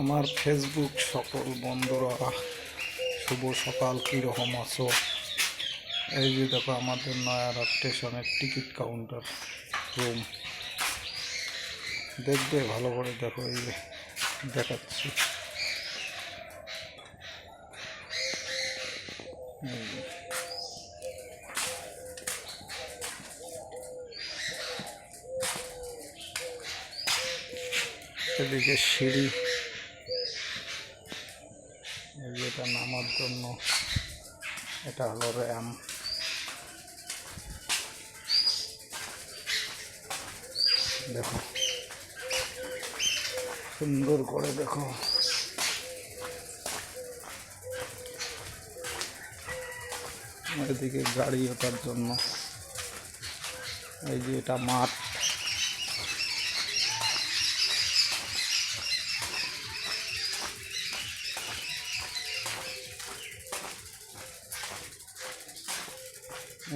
আমার ফেসবুক সকল বন্ধুরা শুভ সকাল, কীরকম আছো? এই যে দেখো আমাদের নয়ারহাট স্টেশনের টিকিট কাউন্টার রুম। দেখবে ভালো করে দেখো, এই যে দেখাচ্ছি। এদিকে সিঁড়ি, এই যে এটা নামার জন্য, এটা হলো র্যাম। দেখো সুন্দর করে দেখো। এদিকে গাড়ি ওঠার জন্য, এই যে এটা মাঠ।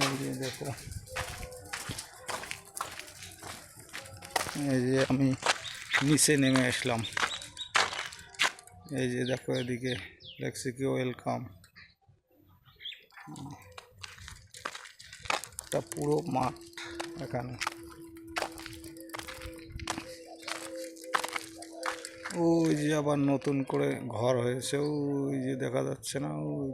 এই যে দেখো, এই যে আমি নিচে নেমে আসলাম। এই যে দেখো এদিকে লেখছে কি ওয়েলকাম। এটা পুরো মাঠ এখানে। ওই যে আবার নতুন করে ঘর হয়েছে, ওই যে দেখা যাচ্ছে না, ওই